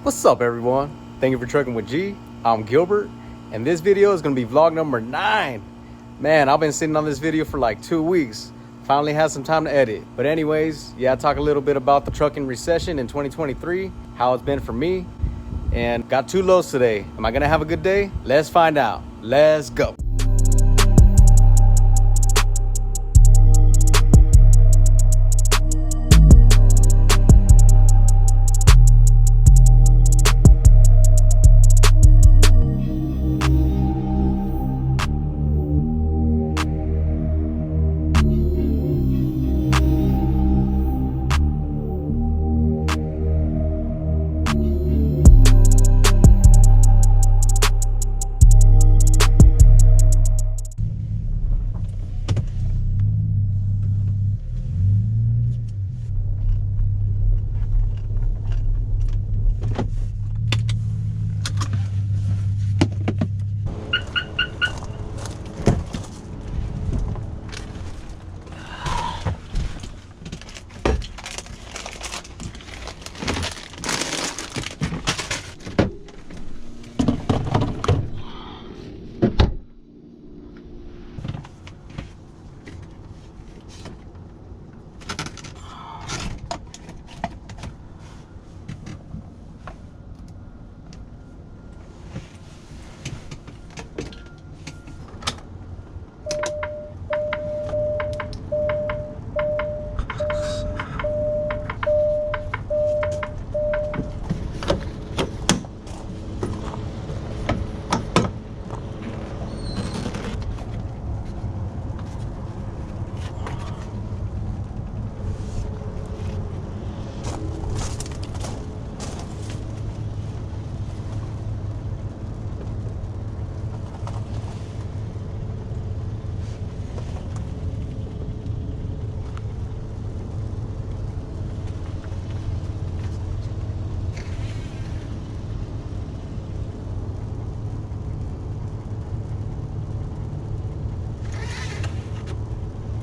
What's up, everyone? Thank you for trucking with G. I'm Gilbert, and this video is going to be vlog number 9. Man, I've been sitting on this video for like 2 weeks. Finally had some time to edit. But anyways, yeah, I talk a little bit about the trucking recession in 2023, how it's been for me, and got 2 loads today. Am I going to have a good day? Let's find out. Let's go.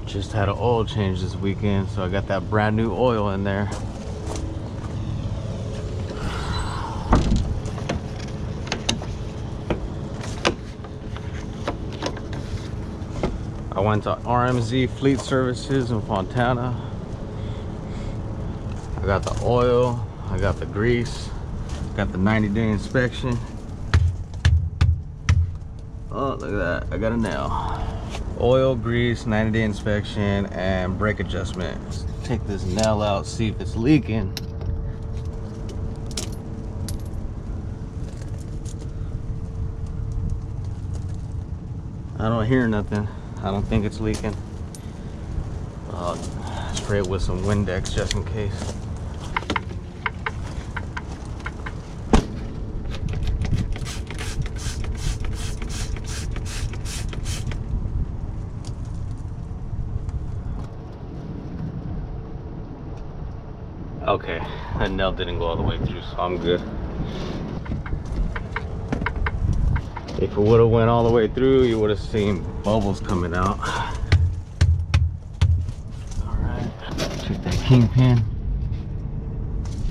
Just had an oil change this weekend, so I got that brand new oil in there. I went to RMZ Fleet Services in Fontana. I got the oil, I got the grease, got the 90-day inspection. Oh, look at that, I got a nail. Oil, grease, 90-day inspection, and brake adjustment. Let's take this nail out, see if it's leaking. I don't hear nothing. I don't think it's leaking. I'll spray it with some Windex just in case. Okay, that nail didn't go all the way through, so I'm good. If it would have went all the way through, you would have seen bubbles coming out. All right, check that kingpin.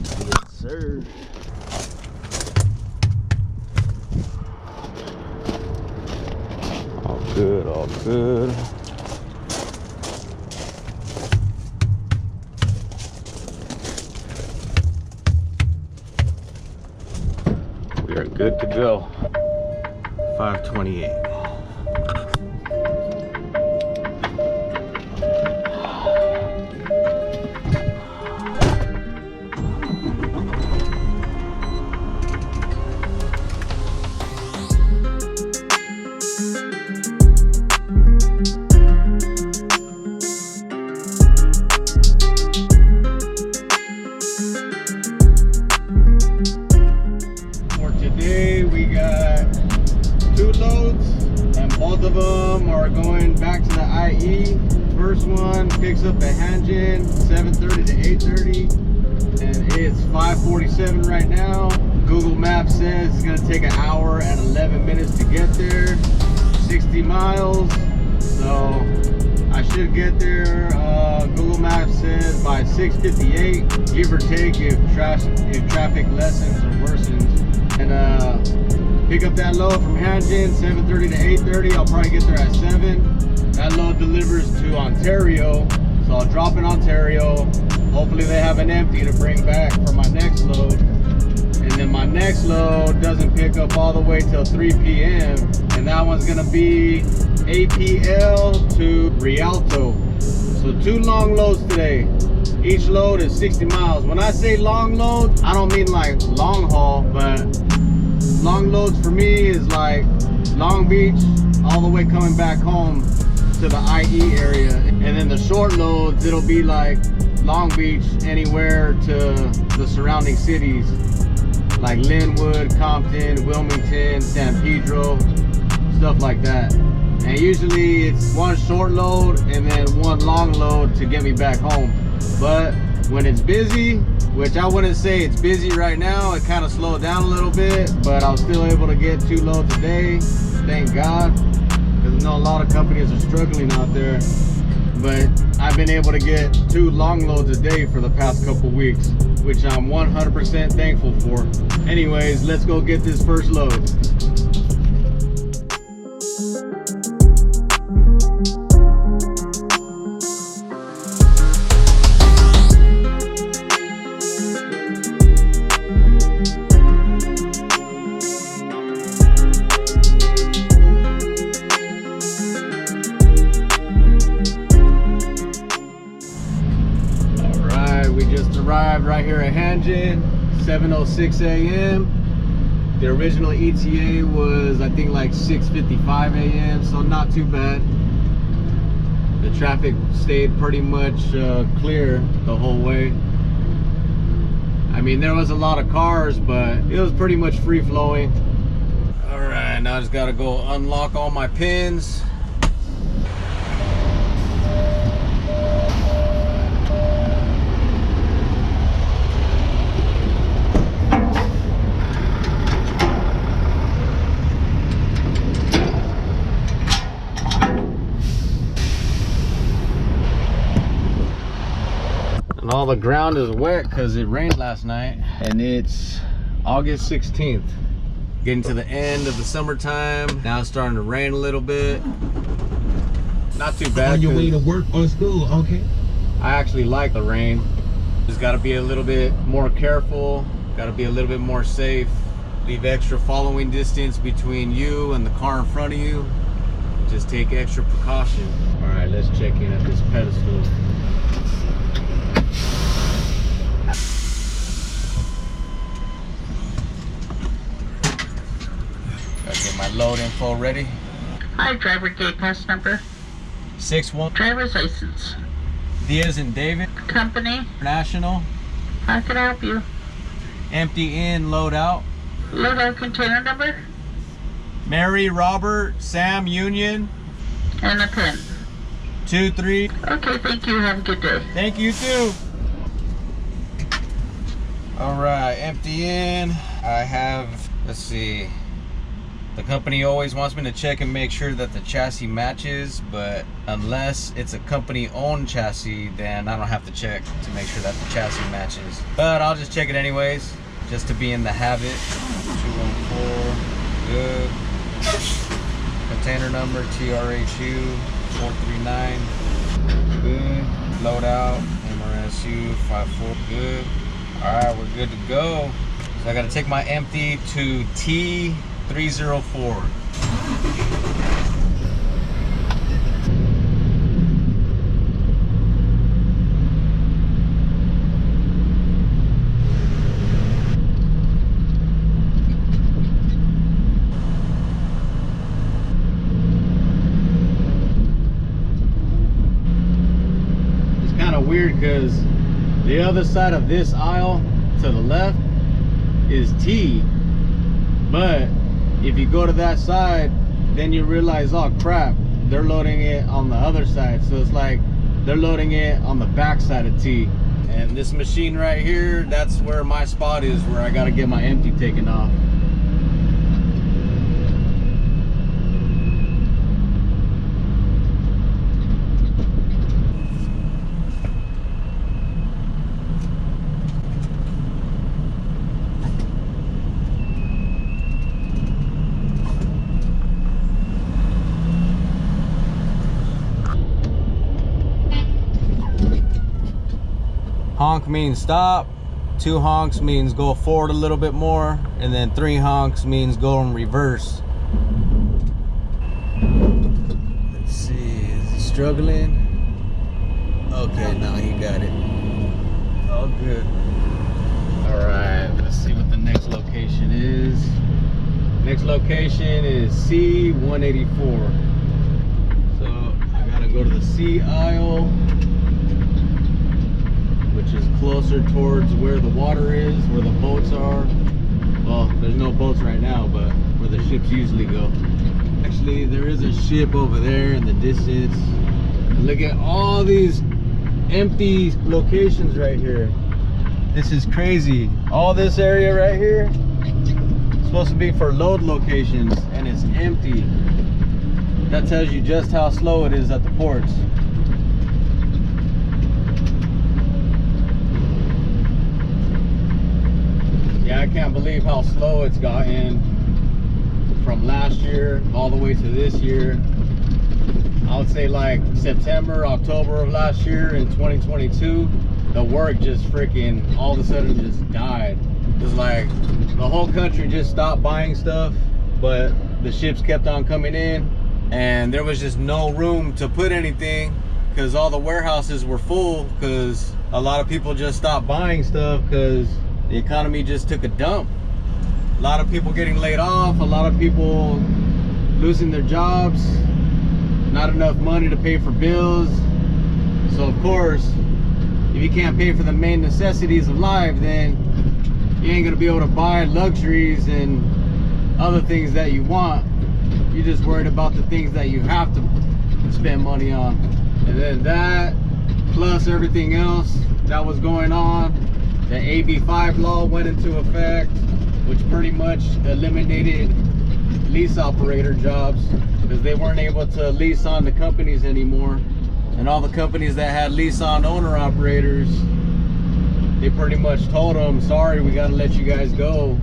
Yes, sir. All good, all good. We are good to go. 528. For today, we got 2 loads, and both of them are going back to the IE. First one picks up at Hanjin 7:30 to 8:30, and it's 5:47 right now. Google Maps says it's gonna take 1 hour and 11 minutes to get there, 60 miles. So I should get there, Google Maps says by 6:58, give or take, if traffic lessens or worsens. And pick up that load from Hanjin, 7:30 to 8:30. I'll probably get there at 7. That load delivers to Ontario, so I'll drop in Ontario. Hopefully they have an empty to bring back for my next load. And then my next load doesn't pick up all the way till 3 p.m. And that one's gonna be APL to Rialto. So 2 long loads today. Each load is 60 miles. When I say long loads, I don't mean like long haul, but long loads for me is like Long Beach all the way coming back home to the IE area. And then the short loads, it'll be like Long Beach anywhere to the surrounding cities like Linwood, Compton, Wilmington, San Pedro, stuff like that. And usually it's 1 short load and then 1 long load to get me back home. But when it's busy, which I wouldn't say it's busy right now, it kind of slowed down a little bit, but I was still able to get 2 loads a day, thank God, because I know a lot of companies are struggling out there. But I've been able to get 2 long loads a day for the past couple weeks, which I'm 100% thankful for. Anyways, let's go get this first load. Arrived right here at Hanjin, 7:06 a.m. The original ETA was, I think, like 6:55 a.m. so not too bad. The traffic stayed pretty much clear the whole way. I mean, there was a lot of cars, but it was pretty much free flowing. All right, now I just gotta go unlock all my pins. And all the ground is wet because it rained last night, and it's August 16th. Getting to the end of the summertime. Now it's starting to rain a little bit. Not too bad. On your way to work or school, okay? I actually like the rain. Just got to be a little bit more careful. Got to be a little bit more safe. Leave extra following distance between you and the car in front of you. Just take extra precaution. All right, let's check in at this pedestal. Gotta get my load info ready. Hi, driver gate pass number. 61. Driver's license. D as in David. Company. National. How can I help you? Empty in, load out. Load out container number. Mary, Robert, Sam, Union. And a pin. 23. Okay, thank you. Have a good day. Thank you too. All right, empty in. I have, let's see. The company always wants me to check and make sure that the chassis matches, but unless it's a company-owned chassis, then I don't have to check to make sure that the chassis matches. But I'll just check it anyways, just to be in the habit. 214, good. Container number TRHU 439, good. Load out MRSU 54, good. All right, we're good to go. So I got to take my empty to T304. It's kind of weird because the other side of this aisle to the left is T, but if you go to that side, then you realize, oh crap, they're loading it on the other side. So it's like they're loading it on the back side of T. And this machine right here, that's where my spot is, where I gotta get my empty taken off. honk means stop, 2 honks means go forward a little bit more, and then 3 honks means go in reverse. Let's see, is he struggling? Okay, now he got it. All good. All right, let's see what the next location is. Next location is C184. So I gotta go to the C aisle, which is closer towards where the water is, where the boats are. Well, there's no boats right now, but where the ships usually go. Actually, there is a ship over there in the distance. Look at all these empty locations right here. This is crazy. All this area right here is supposed to be for load locations, and it's empty. That tells you just how slow it is at the ports. Yeah, I can't believe how slow it's gotten from last year all the way to this year. I would say like September, October of last year in 2022, the work just freaking all of a sudden just died. It's like the whole country just stopped buying stuff, but the ships kept on coming in, and there was just no room to put anything because all the warehouses were full because a lot of people just stopped buying stuff because the economy just took a dump. A lot of people getting laid off, a lot of people losing their jobs, not enough money to pay for bills. So of course, if you can't pay for the main necessities of life, then you ain't gonna be able to buy luxuries and other things that you want. You're just worried about the things that you have to spend money on. And then that, plus everything else that was going on, the AB5 law went into effect, which pretty much eliminated lease operator jobs because they weren't able to lease on to companies anymore. And all the companies that had lease on owner operators, they pretty much told them, sorry, we got to let you guys go.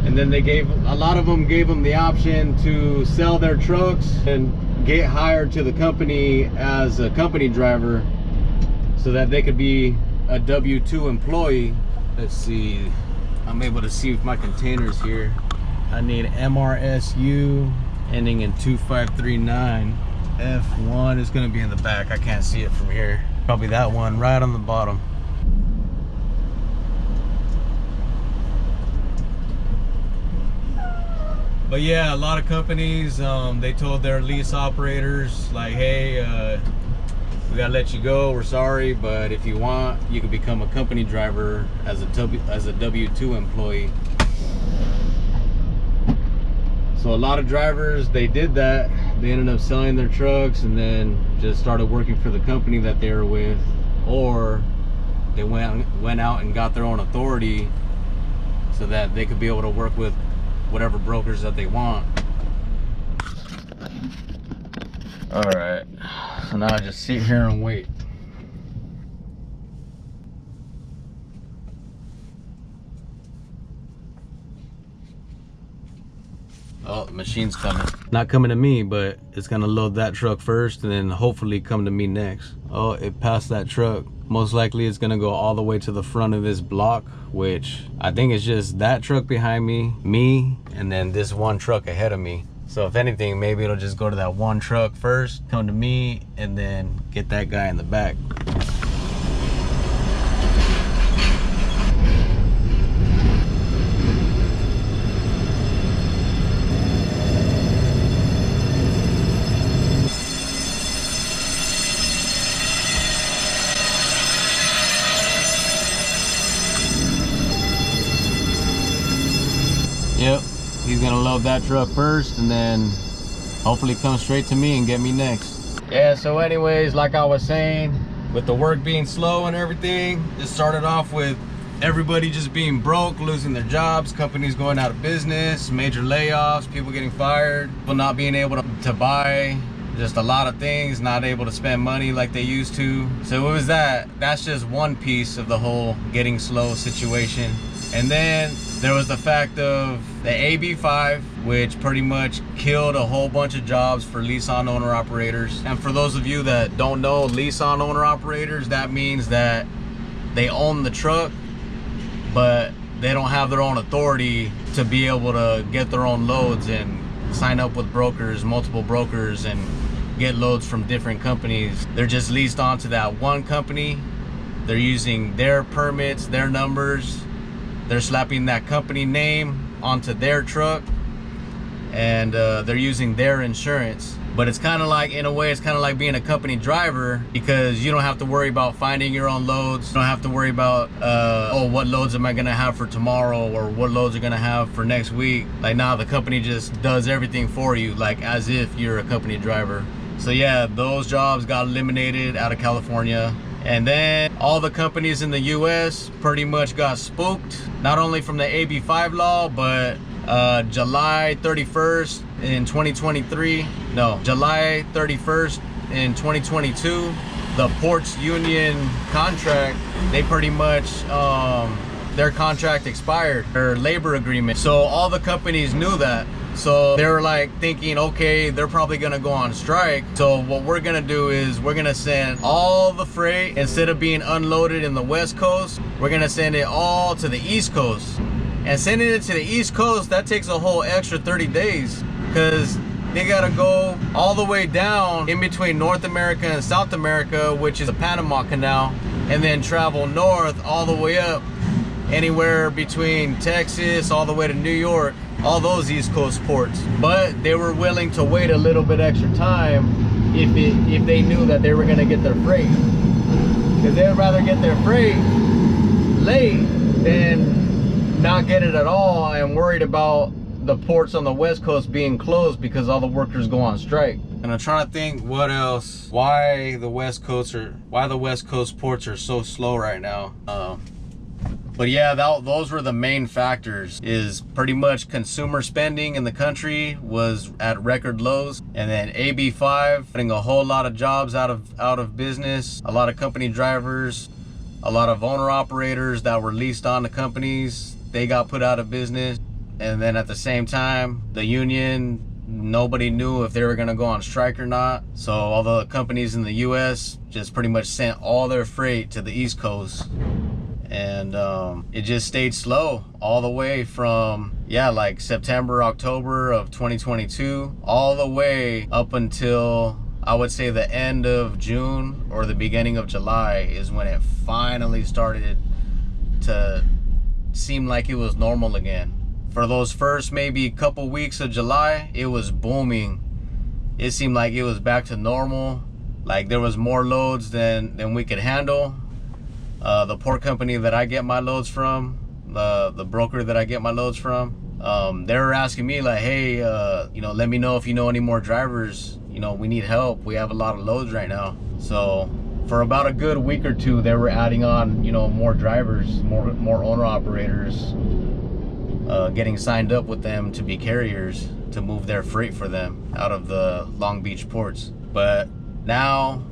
And then they gave, a lot of them gave them the option to sell their trucks and get hired to the company as a company driver so that they could be a W-2 employee. Let's see, I'm able to see my containers here. I need MRSU ending in 2539. F1 is gonna be in the back. I can't see it from here. Probably that one right on the bottom. But yeah, a lot of companies, they told their lease operators like, hey, we gotta let you go, we're sorry, but if you want, you can become a company driver as a W-2 employee. So a lot of drivers, they did that. They ended up selling their trucks and then just started working for the company that they were with, or they went out and got their own authority so that they could be able to work with whatever brokers that they want. All right, so now I just sit here and wait. Oh, the machine's coming. Not coming to me, but it's gonna load that truck first and then hopefully come to me next. Oh, it passed that truck. Most likely it's gonna go all the way to the front of this block, which I think is just that truck behind me, and then this one truck ahead of me. So if anything, maybe it'll just go to that one truck first, come to me, and then get that guy in the back. Yep, he's gonna load that truck first and then hopefully come straight to me and get me next. Yeah, so anyways, like I was saying, with the work being slow and everything, it started off with everybody just being broke, losing their jobs, companies going out of business, major layoffs, people getting fired, people not being able to buy, just a lot of things, not able to spend money like they used to. So it was that's just one piece of the whole getting slow situation. And then there was the fact of the AB5, which pretty much killed a whole bunch of jobs for lease-on owner operators. And for those of you that don't know lease-on owner operators, that means that they own the truck, but they don't have their own authority to be able to get their own loads and sign up with brokers, multiple brokers, and get loads from different companies. They're just leased onto that one company. They're using their permits, their numbers. They're slapping that company name onto their truck, and they're using their insurance. But it's kind of like, in a way, it's kind of like being a company driver, because you don't have to worry about finding your own loads. You don't have to worry about, oh, what loads am I gonna have for tomorrow, or what loads are gonna have for next week. Like, now the company just does everything for you, like as if you're a company driver. So yeah, those jobs got eliminated out of California. And then all the companies in the US pretty much got spooked, not only from the AB5 law, but July 31st in 2023, no, July 31st in 2022, the ports union contract, they pretty much, their contract expired, their labor agreement. So all the companies knew that. So they were like thinking, okay, they're probably gonna go on strike. So what we're gonna do is we're gonna send all the freight, instead of being unloaded in the West Coast, we're gonna send it all to the East Coast. And sending it to the East Coast, that takes a whole extra 30 days, because they gotta go all the way down in between North America and South America, which is the Panama Canal, and then travel north all the way up anywhere between Texas all the way to New York, all those East Coast ports. But they were willing to wait a little bit extra time if they knew that they were gonna get their freight, because they'd rather get their freight late than not get it at all, and worried about the ports on the West Coast being closed because all the workers go on strike. And I'm trying to think what else, why the West Coast ports are so slow right now. But yeah, those were the main factors. Is pretty much consumer spending in the country was at record lows, and then AB5 putting a whole lot of jobs out of business. A lot of company drivers, a lot of owner operators that were leased on to companies, they got put out of business. And then at the same time, the union, nobody knew if they were gonna go on strike or not. So all the companies in the US just pretty much sent all their freight to the East Coast. And it just stayed slow all the way from, yeah, like September, October of 2022, all the way up until, I would say, the end of June or the beginning of July is when it finally started to seem like it was normal again. For those first maybe couple weeks of July, it was booming. It seemed like it was back to normal. Like there was more loads than we could handle. The port company that I get my loads from, the broker that I get my loads from, they were asking me like, hey, you know, let me know if you know any more drivers. You know, we need help. We have a lot of loads right now. So for about a good week or two, they were adding on, you know, more drivers, more owner operators, getting signed up with them to be carriers to move their freight for them out of the Long Beach ports. But now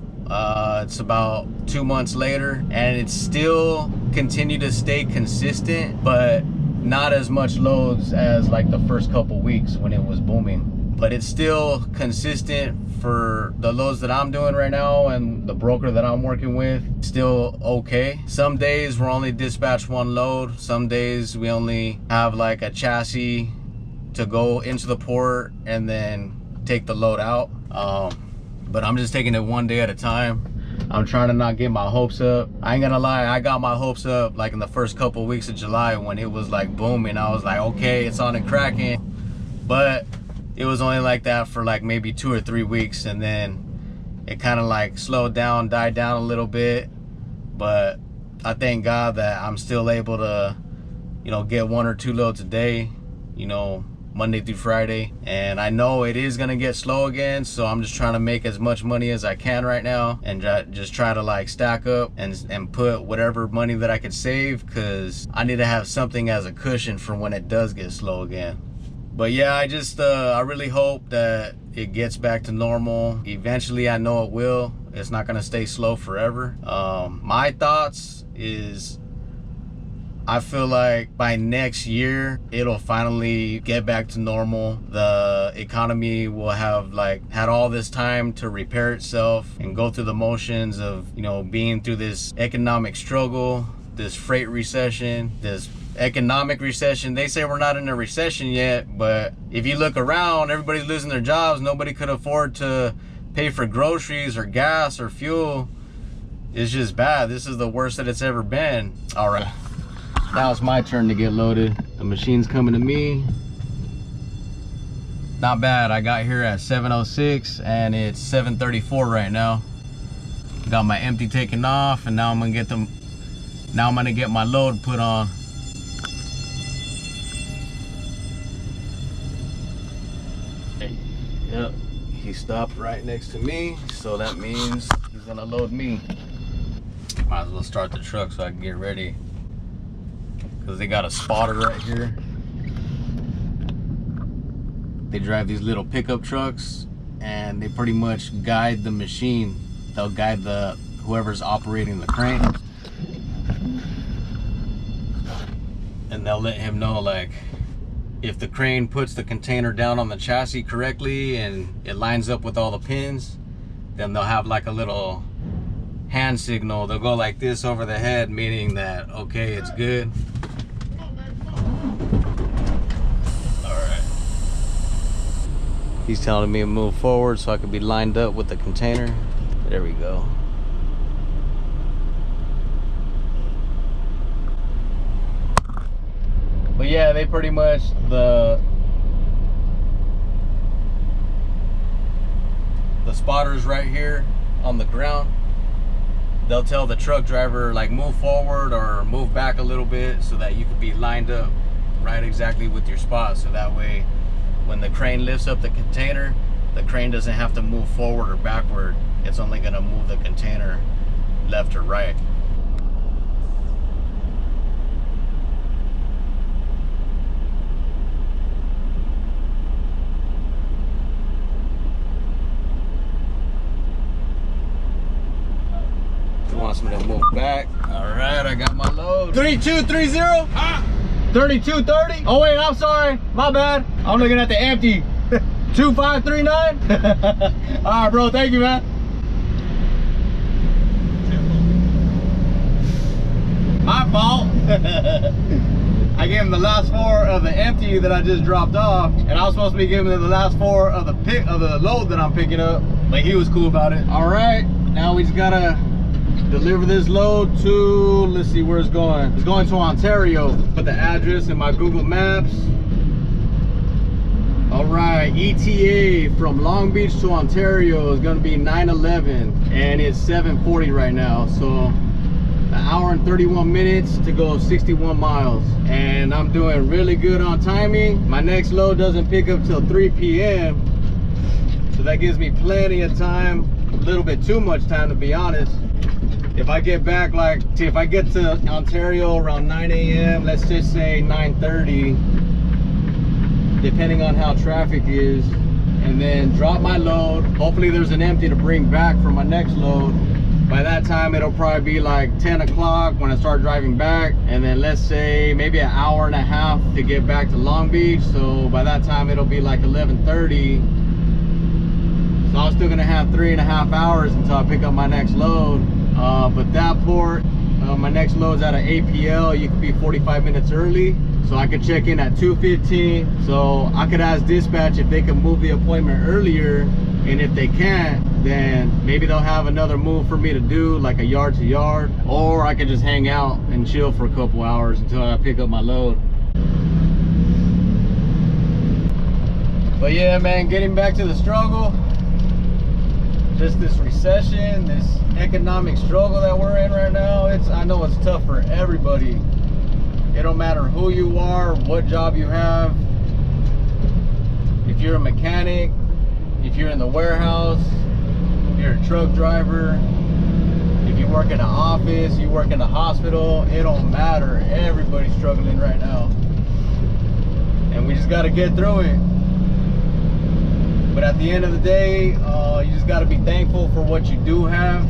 it's about 2 months later, and it's still continued to stay consistent, but not as much loads as like the first couple weeks when it was booming. But it's still consistent for the loads that I'm doing right now, and the broker that I'm working with, still okay. Some days we're only dispatch one load. Some days we only have like a chassis to go into the port and then take the load out. But I'm just taking it one day at a time. I'm trying to not get my hopes up. I ain't gonna lie, I got my hopes up like in the first couple weeks of July when it was like booming. I was like, okay, it's on and cracking. But it was only like that for like maybe 2 or 3 weeks, and then it kind of like slowed down, died down a little bit. But I thank God that I'm still able to, you know, get 1 or 2 loads a day, you know, Monday through Friday. And I know it is gonna get slow again, so I'm just trying to make as much money as I can right now, and just try to like stack up and put whatever money that I could save, because I need to have something as a cushion for when it does get slow again. But yeah, I really hope that it gets back to normal. Eventually, I know it will. It's not gonna stay slow forever. My thoughts is, I feel like by next year, it'll finally get back to normal. The economy will have like had all this time to repair itself and go through the motions of, you know, being through this economic struggle this freight recession, this economic recession. They say we're not in a recession yet, but if you look around, everybody's losing their jobs. Nobody could afford to pay for groceries or gas or fuel. It's just bad. This is the worst that it's ever been. All right, now it's my turn to get loaded. The machine's coming to me. Not bad. I got here at 7:06 and it's 7:34 right now. Got my empty taken off, and now I'm gonna get them. Now I'm gonna get my load put on. Yep, he stopped right next to me, so that means he's gonna load me. Might as well start the truck so I can get ready, because they got a spotter right here. They drive these little pickup trucks, and they pretty much guide the machine. They'll guide whoever's operating the crane, and they'll let him know, like, if the crane puts the container down on the chassis correctly and it lines up with all the pins, then they'll have like a little hand signal. They'll go like this over the head, meaning that, okay, it's good. He's telling me to move forward so I can be lined up with the container. There we go. But yeah, they pretty much, the spotters right here on the ground, they'll tell the truck driver, like, move forward or move back a little bit so that you could be lined up right exactly with your spot. So that way, when the crane lifts up the container, the crane doesn't have to move forward or backward. It's only gonna move the container left or right. He wants me to move back. All right, I got my load. 3230? 3230? Oh wait, I'm sorry, my bad. I'm looking at the empty. 2539? All right, bro, thank you, man. My fault. I gave him the last 4 of the empty that I just dropped off, and I was supposed to be giving him the last 4 of the load that I'm picking up, but he was cool about it. All right, now we just gotta deliver this load to, let's see where it's going. It's going to Ontario. Put the address in my Google Maps. All right, ETA from Long Beach to Ontario is going to be 9:11, and it's 7:40 right now. So an hour and 31 minutes to go 61 miles, and I'm doing really good on timing. My next load doesn't pick up till 3 p.m. so that gives me plenty of time, a little bit too much time to be honest. If I get back, like, see, if I get to Ontario around 9 a.m., let's just say 9:30, depending on how traffic is, and then drop my load. Hopefully there's an empty to bring back for my next load. By that time, it'll probably be like 10 o'clock when I start driving back, and then let's say maybe an hour and a half to get back to Long Beach. So by that time, it'll be like 11:30. So I'm still gonna have 3.5 hours until I pick up my next load. But that port, my next load's at an APL. You could be 45 minutes early, so I could check in at 2:15. So I could ask dispatch if they can move the appointment earlier, and if they can't, then maybe they'll have another move for me to do, like a yard to yard, or I could just hang out and chill for a couple hours until I pick up my load. But yeah, man, getting back to the struggle, just this recession, this economic struggle that we're in right now, I know it's tough for everybody. It don't matter who you are, what job you have. If you're a mechanic, if you're in the warehouse, if you're a truck driver, if you work in an office, you work in a hospital, it don't matter. Everybody's struggling right now, and we just got to get through it. But at the end of the day, you just got to be thankful for what you do have,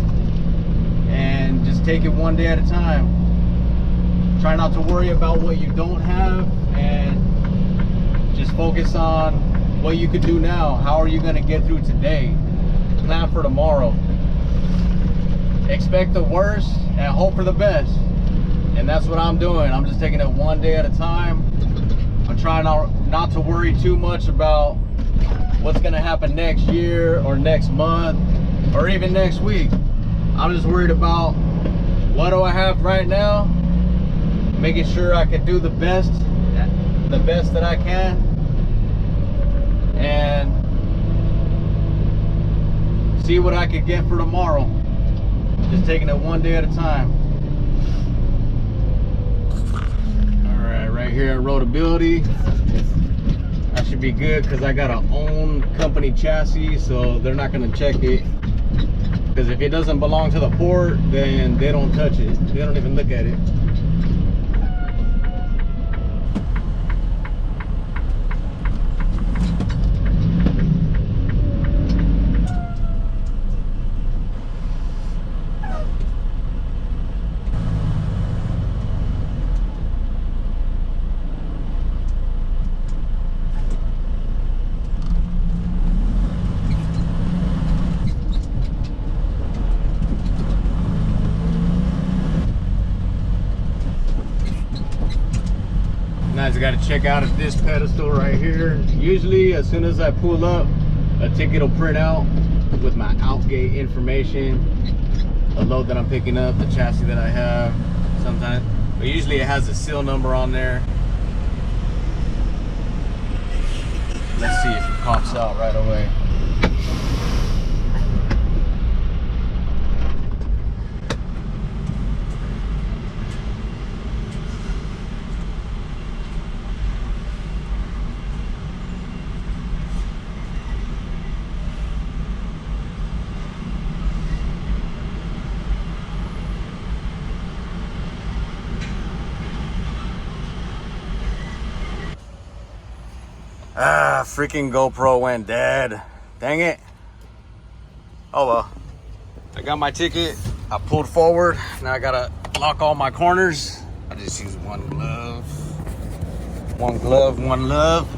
and just take it one day at a time. Try not to worry about what you don't have, and just focus on what you could do now. How are you going to get through today? Plan for tomorrow. Expect the worst and hope for the best. And that's what I'm doing. I'm just taking it one day at a time. I'm trying not to worry too much about what's gonna happen next year or next month or even next week. I'm just worried about what do I have right now, making sure I can do the best that I can, and see what I could get for tomorrow. Just taking it one day at a time. All right, right here at Roadability, I should be good because I got an own company chassis, so they're not going to check it. Because if it doesn't belong to the port, then they don't touch it. They don't even look at it. Guys, I got to check out at this pedestal right here. Usually as soon as I pull up, a ticket will print out with my outgate information, the load that I'm picking up, the chassis that I have sometimes, but usually it has a seal number on there. Let's see if it pops out right away. Ah, freaking GoPro went dead. Dang it. Oh well. I got my ticket. I pulled forward. Now I gotta lock all my corners. I just use one glove. One glove, one love.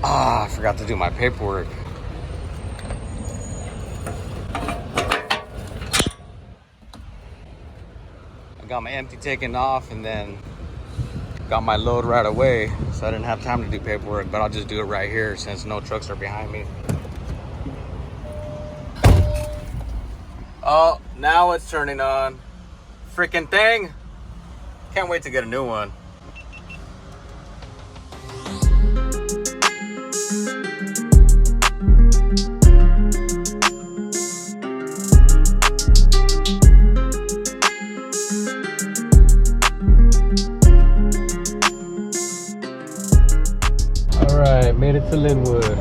Ah, I forgot to do my paperwork. I got my empty taken off and then got my load right away, so I didn't have time to do paperwork, but I'll just do it right here since no trucks are behind me. Oh, now it's turning on. Freaking thing. Can't wait to get a new one. Alright, made it to Linwood.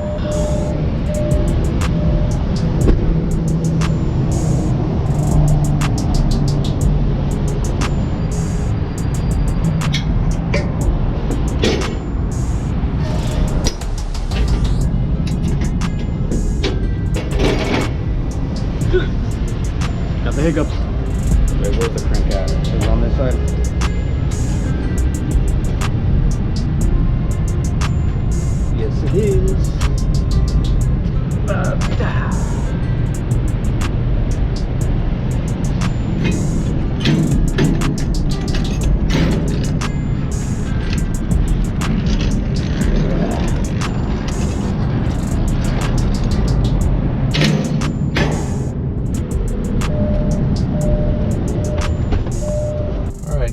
Got the hiccups. Wait, where's the crank at? Is it on this side? Yes, it is.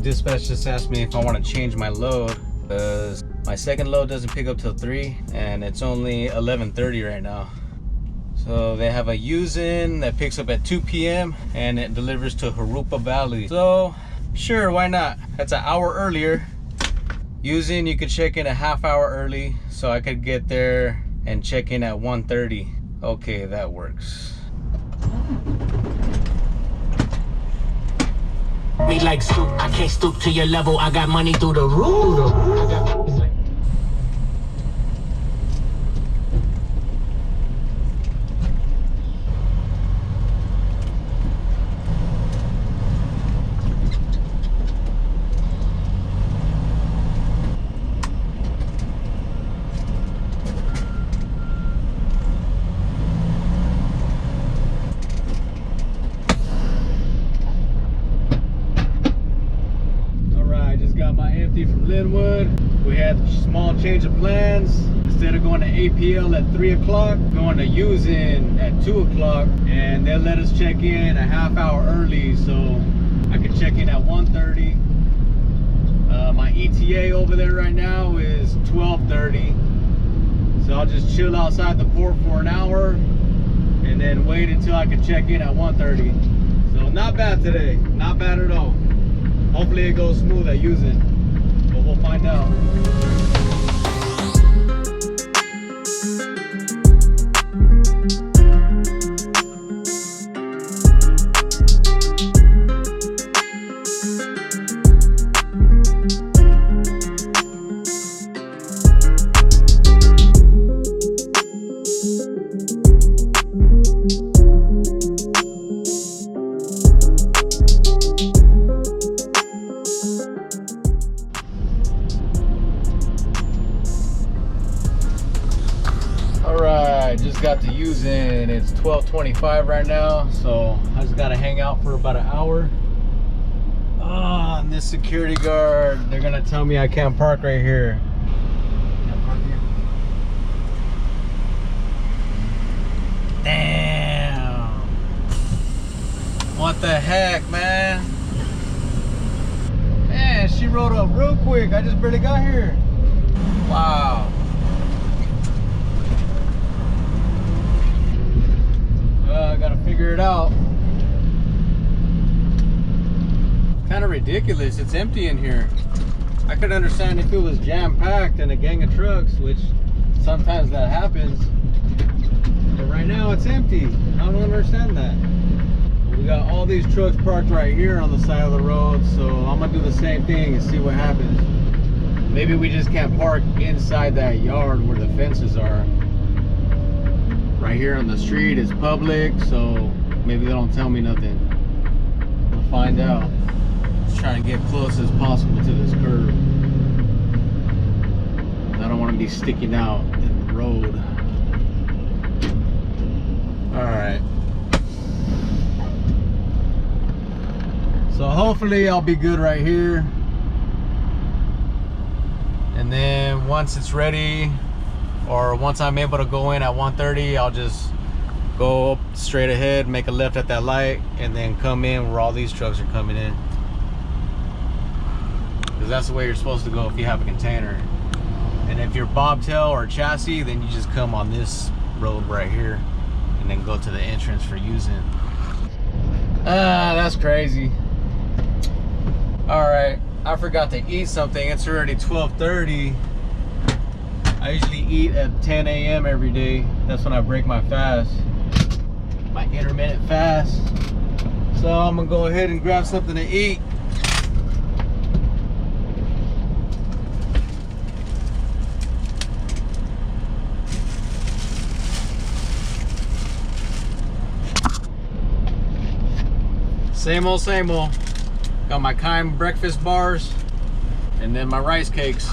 Dispatch just asked me if I want to change my load because my second load doesn't pick up till 3 and it's only 11:30 right now. So they have a use-in that picks up at 2 p.m. and it delivers to Jurupa Valley. So sure, why not? That's an hour earlier. Use-in, you could check in a half hour early, so I could get there and check in at 1:30. Okay, that works. Me like stoop, I can't stoop to your level. I got money through the roof. APL at 3 o'clock, going to using at 2 o'clock, and they'll let us check in a half hour early, so I can check in at 1:30. My ETA over there right now is 12:30, so I'll just chill outside the port for an hour and then wait until I can check in at 1:30. So not bad today, not bad at all. Hopefully it goes smooth at using, but we'll find out. Just got to using. It's 12:25 right now, so I just gotta hang out for about an hour. Oh, and this security guard, they're gonna tell me I can't park right here. Can't park here. Damn. What the heck, man? Man, she rode up real quick. I just barely got here. Wow. I gotta figure it out. Kind of ridiculous. It's empty in here. I could understand if it was jam-packed and a gang of trucks, which sometimes that happens. But right now it's empty. I don't understand that. We got all these trucks parked right here on the side of the road, so I'm gonna do the same thing and see what happens. Maybe we just can't park inside that yard where the fences are. Right here on the street is public, so maybe they don't tell me nothing. We'll find out. Just trying to get close as possible to this curb. I don't want to be sticking out in the road. Alright. So hopefully I'll be good right here. And then once it's ready, or once I'm able to go in at 1:30, I'll just go up straight ahead, make a left at that light, and then come in where all these trucks are coming in. Because that's the way you're supposed to go if you have a container. And if you're bobtail or chassis, then you just come on this road right here and then go to the entrance for using. Ah, that's crazy. Alright, I forgot to eat something. It's already 12:30. I usually eat at 10 a.m. every day. That's when I break my fast, my intermittent fast. So I'm gonna go ahead and grab something to eat. Same old, same old. Got my Kime breakfast bars and then my rice cakes.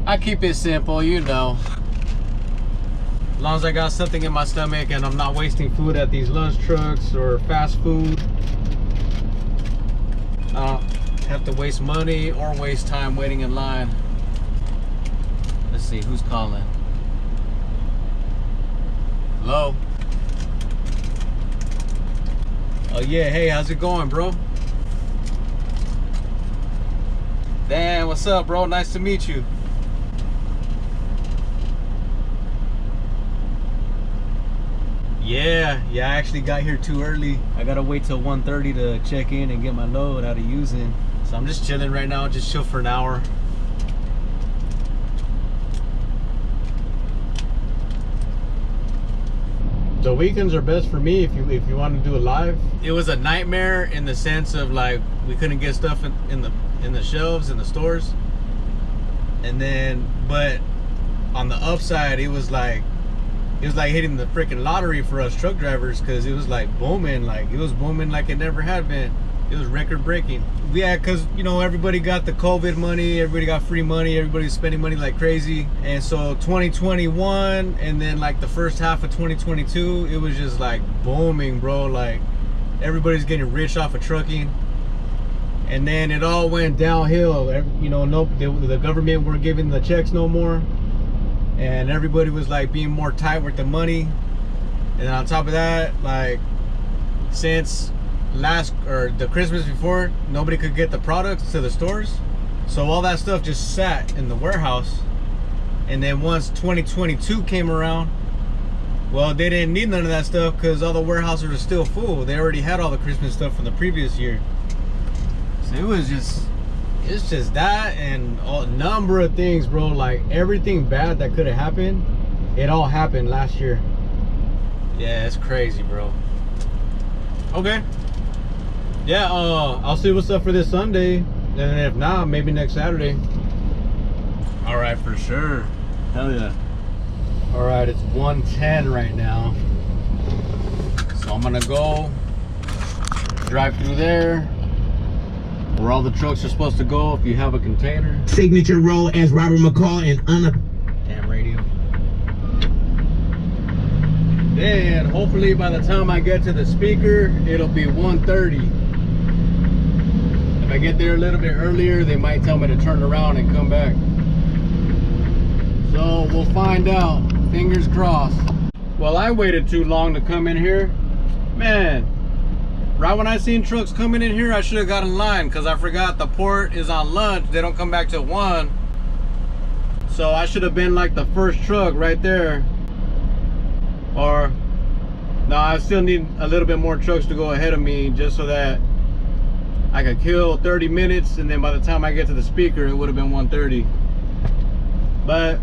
I keep it simple, you know. As long as I got something in my stomach and I'm not wasting food at these lunch trucks or fast food. I don't have to waste money or waste time waiting in line. Let's see, who's calling? Hello? Oh yeah, hey, how's it going, bro? Dan, what's up, bro? Nice to meet you. Yeah, I actually got here too early. I gotta wait till 1:30 to check in and get my load out of using. So I'm just chilling right now, just chill for an hour. The weekends are best for me if you want to do it live. It was a nightmare in the sense of like we couldn't get stuff in the shelves in the stores. And then, but on the upside, it was like hitting the freaking lottery for us truck drivers, because it was like booming, like it never had been. It was record breaking. Yeah, because you know, everybody got the COVID money, everybody got free money, everybody's spending money like crazy. And so 2021 and then like the first half of 2022, it was just like booming, bro. Like everybody's getting rich off of trucking. And then it all went downhill. You know, the government weren't giving the checks no more. and everybody was like being more tight with the money. And then on top of that, like since the Christmas before, nobody could get the products to the stores, so all that stuff just sat in the warehouse. And then once 2022 came around, well, they didn't need none of that stuff because all the warehouses were still full. They already had all the Christmas stuff from the previous year. So it's just that and a number of things, bro. Like everything bad that could have happened, it all happened last year. Yeah, it's crazy, bro. Okay. Yeah, I'll see what's up for this Sunday. And if not, maybe next Saturday. All right, for sure. Hell yeah. All right, it's 1:10 right now. So I'm gonna go drive through there where all the trucks are supposed to go if you have a container. Signature role as Robert McCall and Damn radio. Then hopefully by the time I get to the speaker, it'll be 1:30. If I get there a little bit earlier, they might tell me to turn around and come back. So we'll find out. Fingers crossed. Well, I waited too long to come in here. Man, right when I seen trucks coming in here, I should have got in line because I forgot the port is on lunch. They don't come back till 1. So I should have been like the first truck right there. Or no, I still need a little bit more trucks to go ahead of me just so that I could kill 30 minutes, and then by the time I get to the speaker, it would have been 1:30. But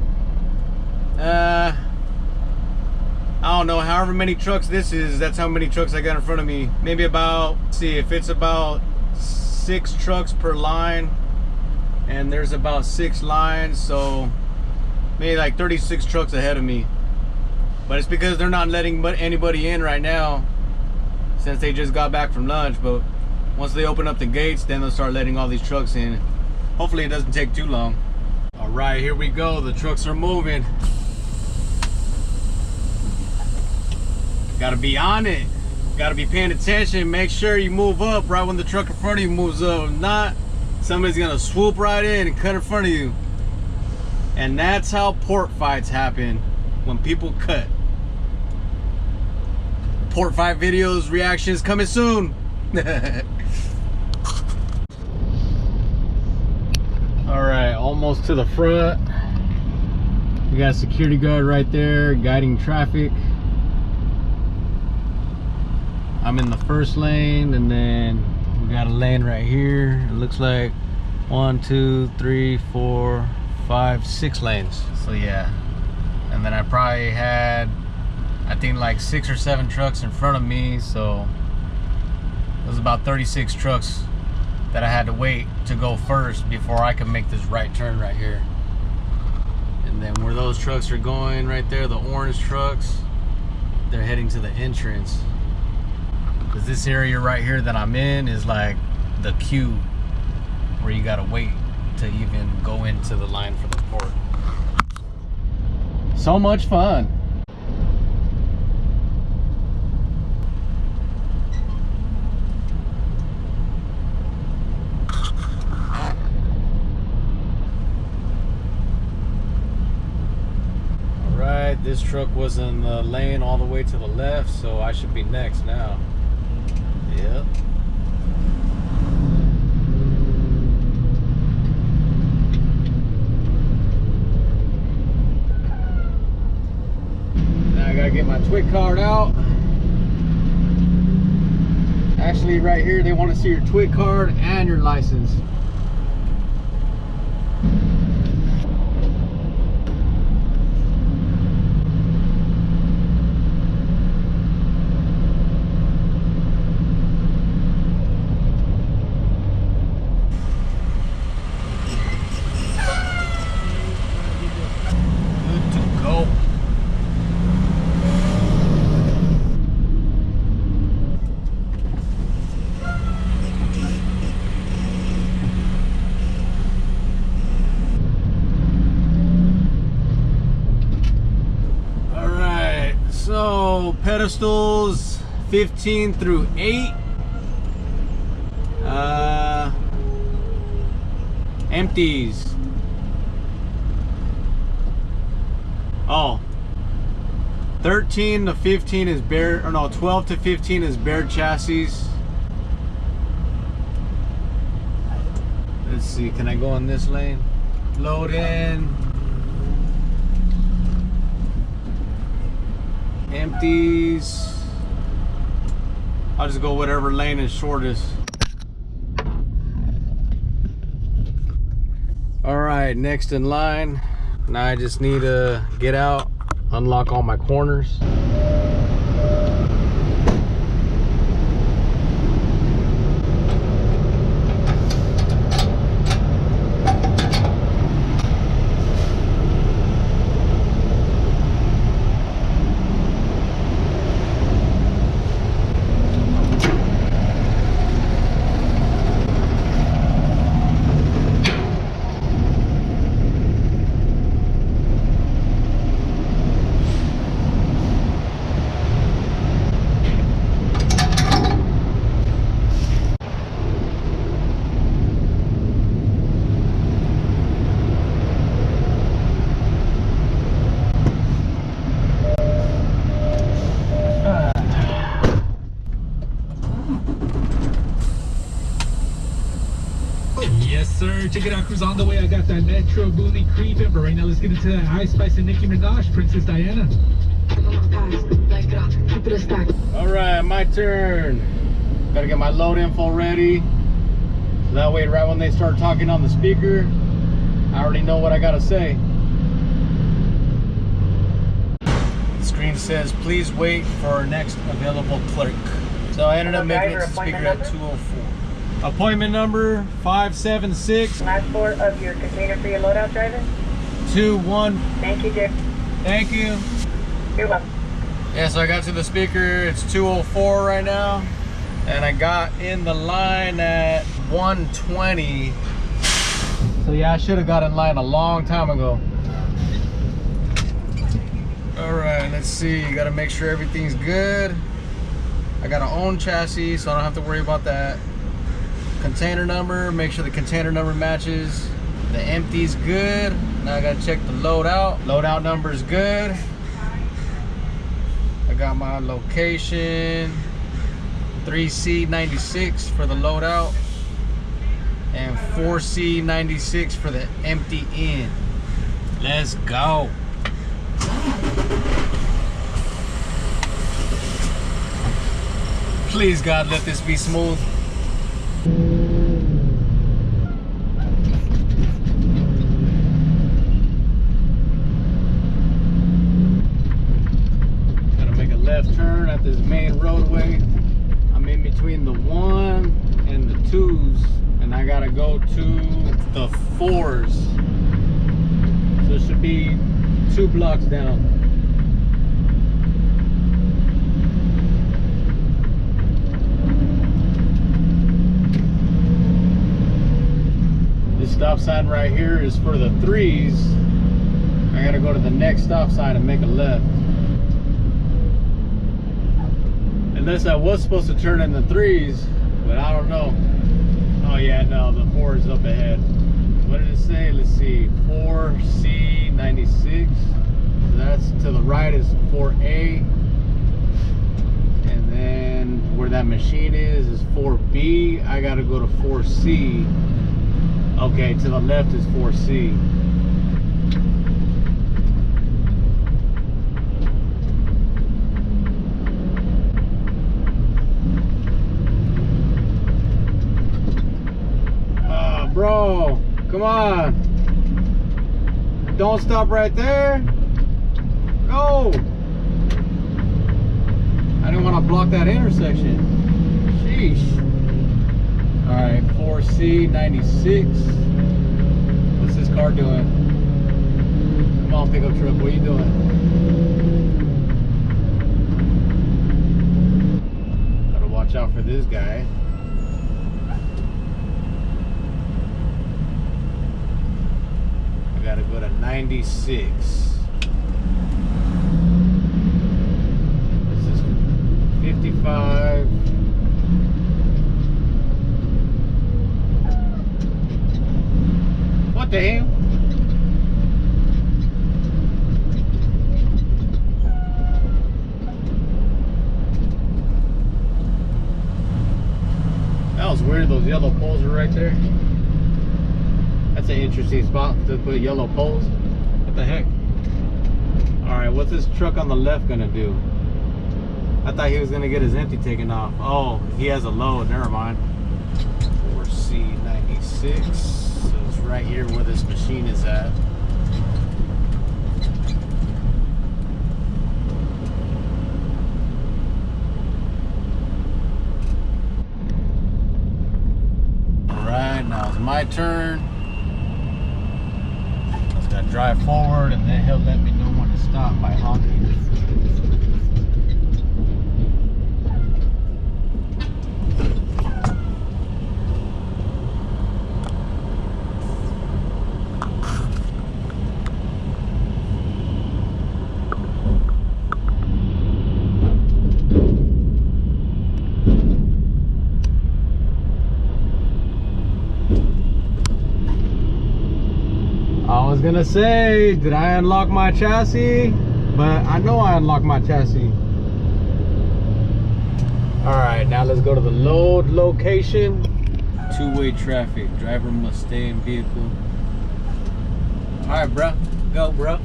I don't know, however many trucks this is, that's how many trucks I got in front of me. Maybe about, let's see, if it's about 6 trucks per line, and there's about 6 lines, so maybe like 36 trucks ahead of me. But it's because they're not letting anybody in right now since they just got back from lunch. But once they open up the gates, then they'll start letting all these trucks in. Hopefully it doesn't take too long. All right, here we go. The trucks are moving. Gotta be on it. Gotta be paying attention. Make sure you move up right when the truck in front of you moves up. If not, somebody's gonna swoop right in and cut in front of you. And that's how port fights happen, when people cut. Port fight videos, reactions coming soon. All right, almost to the front. We got a security guard right there guiding traffic. I'm in the first lane, and then we got a lane right here. It looks like 1, 2, 3, 4, 5, 6 lanes. So yeah, and then I probably had, I think, like 6 or 7 trucks in front of me, so it was about 36 trucks that I had to wait to go first before I could make this right turn right here. And then where those trucks are going right there, the orange trucks, they're heading to the entrance. Because this area right here that I'm in is like the queue where you gotta wait to even go into the line for the port. So much fun. All right, this truck was in the lane all the way to the left, so I should be next now. Yep. Now I gotta get my TWIC card out. Actually, right here, they want to see your TWIC card and your license. So pedestals 15 through 8, empties Oh, 13 to 15 is bare, or no, 12 to 15 is bare chassis. Let's see, can I go on this lane? Load in. Empties. I'll just go whatever lane is shortest. All right, next in line. Now I just need to get out, unlock all my corners. Yes, sir. Check it out. Cruise on the way. I got that Metro Booty creeping. But right now, let's get into that Ice Spice and Nicki Minaj, Princess Diana. All right, my turn. Gotta get my load info ready. So that way, right when they start talking on the speaker, I already know what I gotta say. The screen says, please wait for our next available clerk. So I ended up making it to speaker at 204. Appointment number 576. Last four of your container for your loadout, driver. 21. Thank you, dear. Thank you. You're welcome. Yeah, so I got to the speaker. It's 204 right now. And I got in the line at 120. So yeah, I should have got in line a long time ago. All right, let's see. You gotta make sure everything's good. I got an own chassis, so I don't have to worry about that. Container number, make sure the container number matches. The empty's good. Now I gotta check the loadout. Loadout number is good. I got my location, 3C96 for the loadout, and 4C96 for the empty in. Let's go. Please, God, let this be smooth. Gotta make a left turn at this main roadway. I'm in between the 1 and the 2s, and I gotta go to the 4s. So it should be 2 blocks down. Stop sign right here is for the 3s. I gotta go to the next stop sign and make a left. Unless I was supposed to turn in the 3s, but I don't know. Oh yeah, no, the 4 is up ahead. What did it say? Let's see, 4C96. So that's to the right is 4A. And then where that machine is 4B. I gotta go to 4C. Okay, to the left is 4C. Oh, bro, come on. Don't stop right there. Go. I didn't want to block that intersection. Sheesh. All right, 4C96. What's this car doing? Come on, pickup truck, what are you doing? Gotta watch out for this guy. I gotta go to 96. This is 55. What the hell? was weird, those yellow poles are right there. That's an interesting spot to put yellow poles. What the heck? Alright, what's this truck on the left gonna do? I thought he was gonna get his empty taken off. Oh, he has a load, never mind. 4C96. So it's right here where this machine is at. Alright, now it's my turn. Just gotta drive forward and then he'll let me know when to stop by honking. I was gonna say, did I unlock my chassis? But I know I unlocked my chassis. Alright, now let's go to the load location. Two-way traffic. Driver must stay in vehicle. Alright, bro. Go, bro.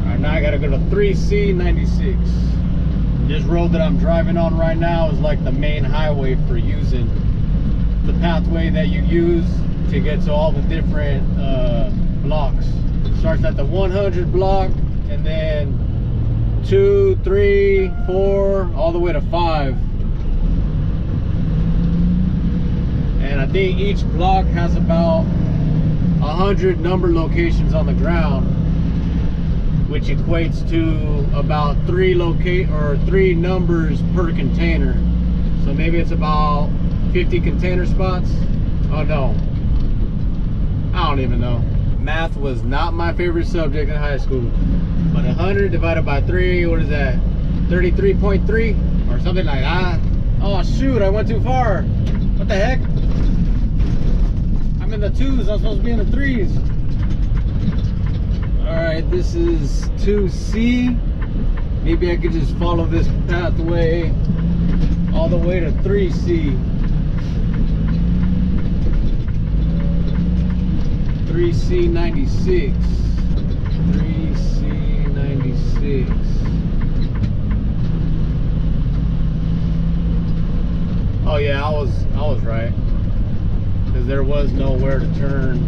Alright, now I gotta go to 3C96. This road that I'm driving on right now is like the main highway for using the pathway that you use to get to all the different blocks. It starts at the 100 block and then 2, 3, 4, all the way to 5. And I think each block has about 100 number locations on the ground, which equates to about 3 numbers per container. So maybe it's about 50 container spots. Oh no, I don't even know. Math was not my favorite subject in high school, but 100 divided by 3, what is that? 33.3 or something like that. Oh shoot, I went too far. What the heck? I'm in the 2s, I'm supposed to be in the 3s. Alright, this is 2C. Maybe I could just follow this pathway all the way to 3C. 3C96. 3C96. Oh yeah, I was right. Because there was nowhere to turn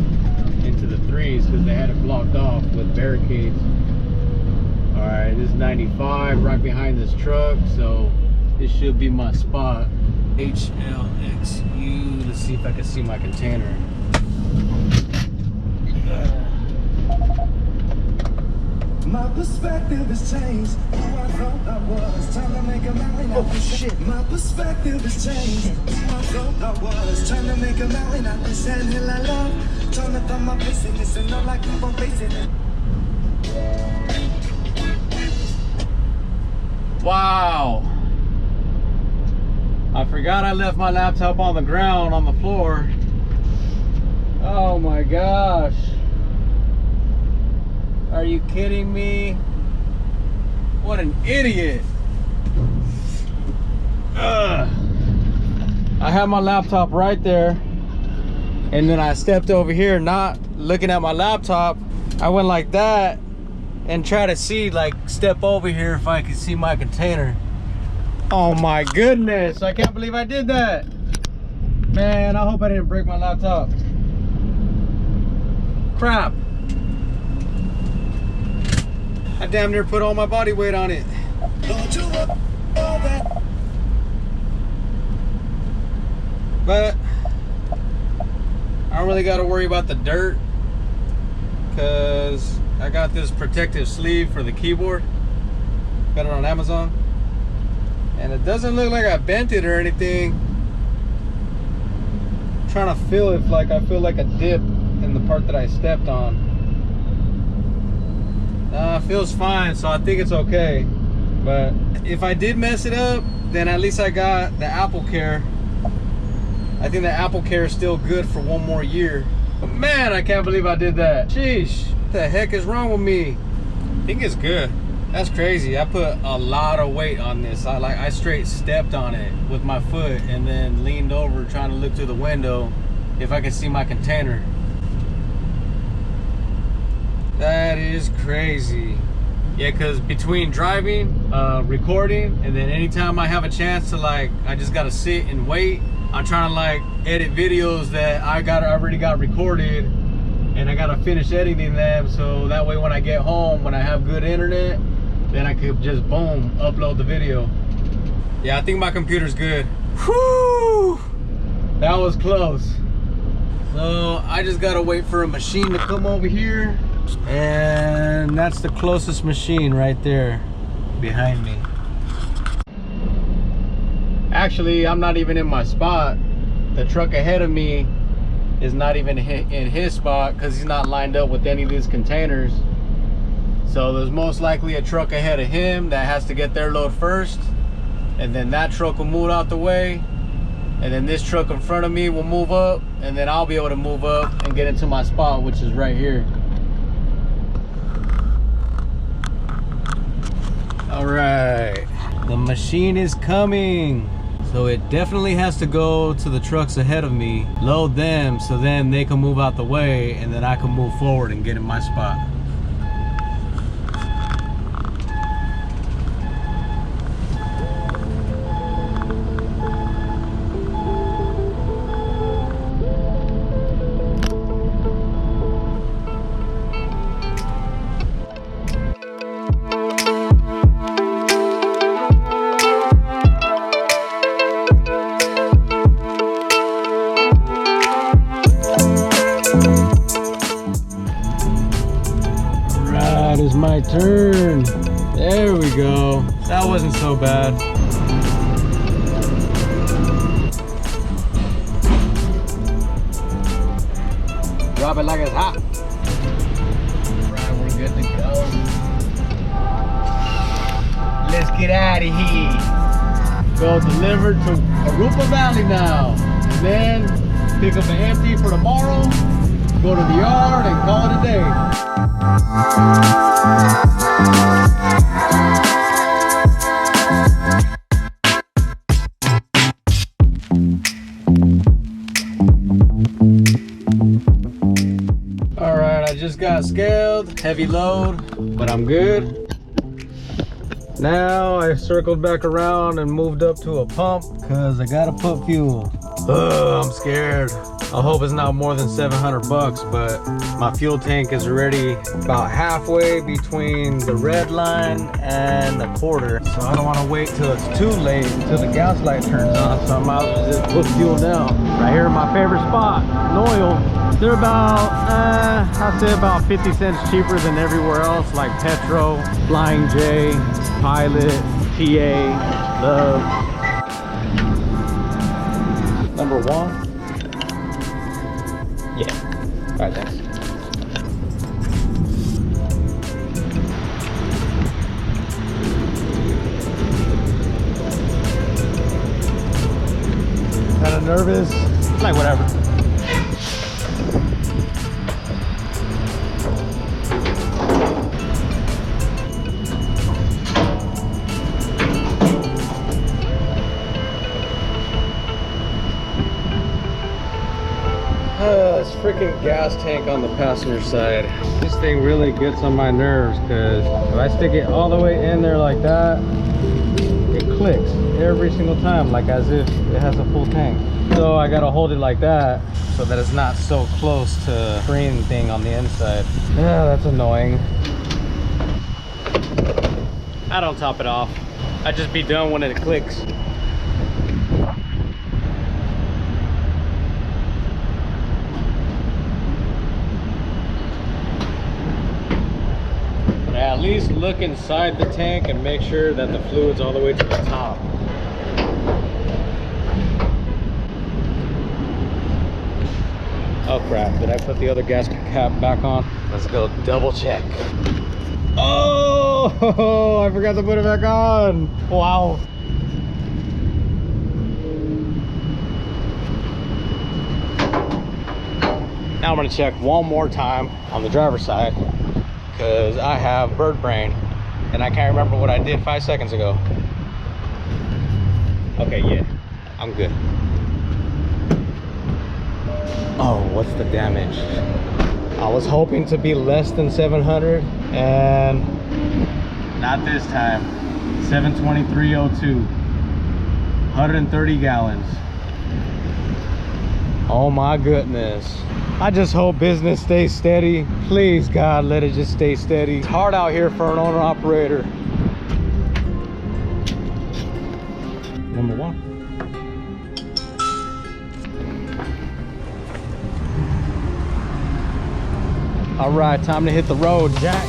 into the 3s because they had it blocked off with barricades. Alright, this is 95 right behind this truck, so this should be my spot. HLXU. Let's see if I can see my container. My perspective has changed. Who I thought I was. Time to make a mountain out this shit. My perspective has changed. Who I thought I was. Trying to make a mountain out this sandhill I love. Trying to find my place in this and all I keep on facing it. Wow. I forgot I left my laptop on the ground on the floor. Oh my gosh. Are you kidding me? What an idiot. Ugh. I had my laptop right there, and then I stepped over here not looking at my laptop. I went like that and tried to see, like, step over here if I could see my container. Oh my goodness, I can't believe I did that. Man, I hope I didn't break my laptop. Crap. I damn near put all my body weight on it. But I don't really got to worry about the dirt because I got this protective sleeve for the keyboard. Got it on Amazon. And it doesn't look like I bent it or anything. I'm trying to feel if I feel like a dip in the part that I stepped on. Feels fine, so I think it's okay. But if I did mess it up, then at least I got the Apple Care. I think the Apple Care is still good for 1 more year. But man, I can't believe I did that. Sheesh. the heck is wrong with me? I think it's good. That's crazy. I put a lot of weight on this. I straight stepped on it with my foot and then leaned over trying to look through the window if I could see my container. That is crazy. Yeah, because between driving, recording, and then anytime I have a chance to I just gotta sit and wait. I'm trying to edit videos that I already got recorded, and I gotta finish editing them so that way when I get home, when I have good internet, then I could just boom, upload the video. Yeah, I think my computer's good. Whew! That was close. So I just gotta wait for a machine to come over here. And that's the closest machine right there behind me. Actually, I'm not even in my spot. The truck ahead of me is not even in his spot because he's not lined up with any of these containers. So there's most likely a truck ahead of him that has to get their load first, and then that truck will move out the way, and then this truck in front of me will move up, and then I'll be able to move up and get into my spot, which is right here. All right, the machine is coming. So it definitely has to go to the trucks ahead of me, load them, so then they can move out the way, and then I can move forward and get in my spot. Is my turn. There we go. That wasn't so bad. Drop it like it's hot. Right, we're good to go. Let's get out of here. Go deliver to Jurupa Valley now. And then pick up an empty for tomorrow. Go to the yard and call it a day. All right, I just got scaled, heavy load, but I'm good. Now I circled back around and moved up to a pump because I gotta put fuel. I'm scared. I hope it's not more than 700 bucks, but my fuel tank is already about halfway between the red line and the quarter. So I don't want to wait till it's too late until the gas light turns on. So I'm out to just put fuel down. Right here in my favorite spot, Loyal. They're about, I'd say about 50 cents cheaper than everywhere else, like Petro, Flying J, Pilot, TA, Love. Number one. Yeah. All right, thanks. Kind of nervous. Like whatever. This freaking gas tank on the passenger side. This thing really gets on my nerves because if I stick it all the way in there like that, it clicks every single time, like as if it has a full tank. So I gotta hold it like that so that it's not so close to freeing thing on the inside. Yeah, that's annoying. I don't top it off. I just be done when it clicks. At least look inside the tank and make sure that the fluid's all the way to the top. Oh crap, did I put the other gas cap back on? Let's go double check. Oh, I forgot to put it back on. Wow. Now I'm gonna check one more time on the driver's side. because I have bird brain and I can't remember what I did 5 seconds ago. Okay, yeah, I'm good. Oh, what's the damage? I was hoping to be less than 700 and not this time. 723.02, 130 gallons. Oh my goodness. I just hope business stays steady. Please, God, let it just stay steady. It's hard out here for an owner operator. Number one. All right, time to hit the road, Jack.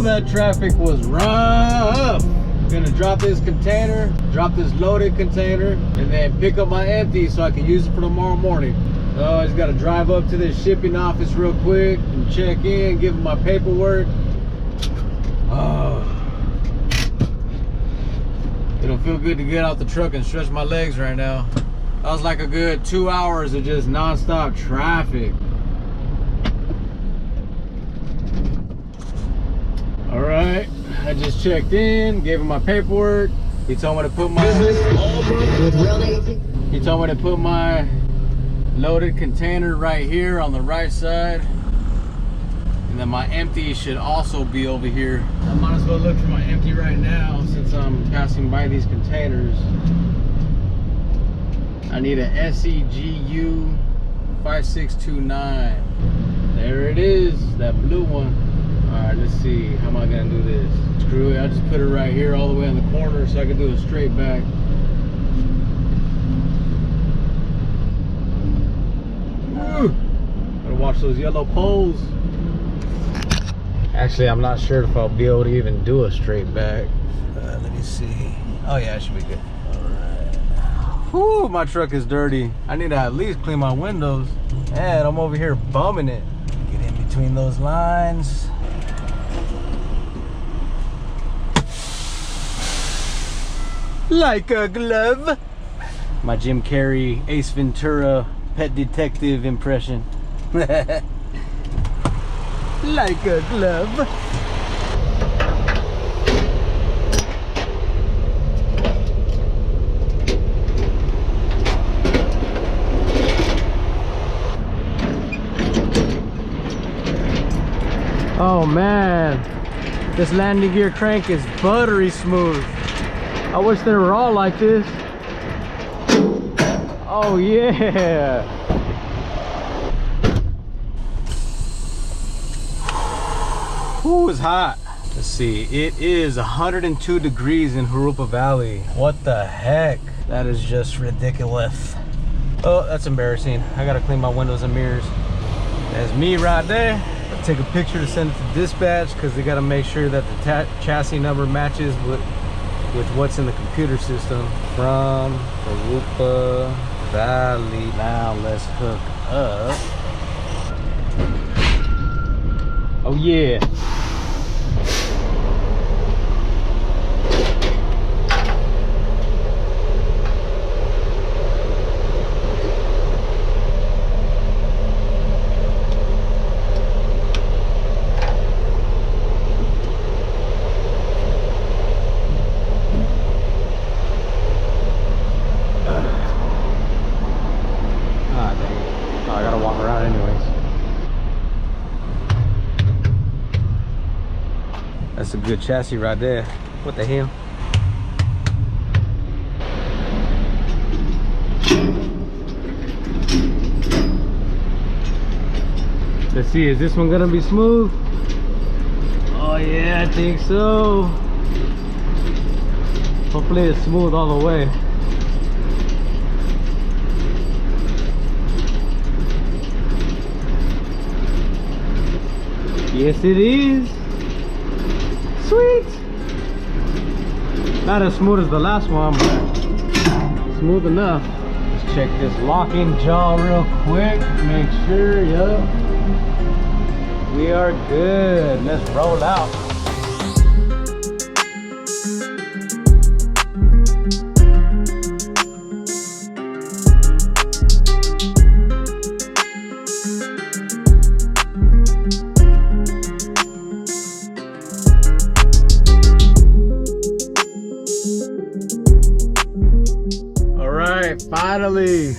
That traffic was rough. Gonna drop this container, drop this loaded container, and then pick up my empty so I can use it for tomorrow morning. So I just gotta drive up to this shipping office real quick and check in, give them my paperwork. Oh, it'll feel good to get out the truck and stretch my legs right now. That was like a good 2 hours of just non-stop traffic. All right, I just checked in, gave him my paperwork. He told me to put my loaded container right here on the right side, and then my empty should also be over here. I might as well look for my empty right now since I'm passing by these containers. I need a SEGU 5629. There it is, that blue one. All right, let's see, how am I gonna do this? Screw it, I just put it right here all the way in the corner so I can do a straight back. Gotta watch those yellow poles. Actually, I'm not sure if I'll be able to even do a straight back. Let me see. Oh yeah, it should be good. All right. Whew, my truck is dirty. I need to at least clean my windows. And I'm over here bumming it. Get in between those lines. Like a glove. My Jim Carrey, Ace Ventura, Pet Detective impression. Like a glove. Oh man, this landing gear crank is buttery smooth. I wish they were all like this. Oh yeah. Ooh, it's hot. Let's see, it is 102 degrees in Jurupa Valley. What the heck? That is just ridiculous. Oh, that's embarrassing. I gotta clean my windows and mirrors. That's me right there. I'll take a picture to send it to dispatch because they gotta make sure that the chassis number matches with what's in the computer system. From Jurupa Valley. Now let's hook up. Oh yeah. That's a good chassis right there. What the hell? Let's see, is this one gonna be smooth? Oh yeah, I think so. Hopefully it's smooth all the way. Yes it is. Sweet. Not as smooth as the last one, but smooth enough. Let's check this locking jaw real quick. Make sure, yup. We are good. Let's roll out. Finally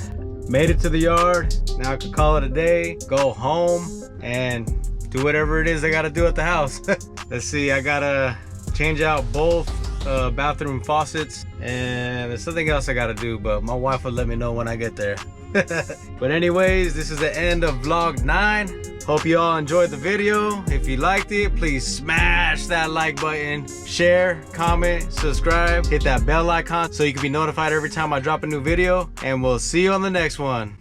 made it to the yard. Now I can call it a day, go home and do whatever it is I gotta do at the house. Let's see, I gotta change out both bathroom faucets, and there's something else I gotta do, but my wife will let me know when I get there. But anyways, this is the end of vlog 9. Hope you all enjoyed the video. If you liked it, please smash that like button, share, comment, subscribe, hit that bell icon so you can be notified every time I drop a new video, and we'll see you on the next one.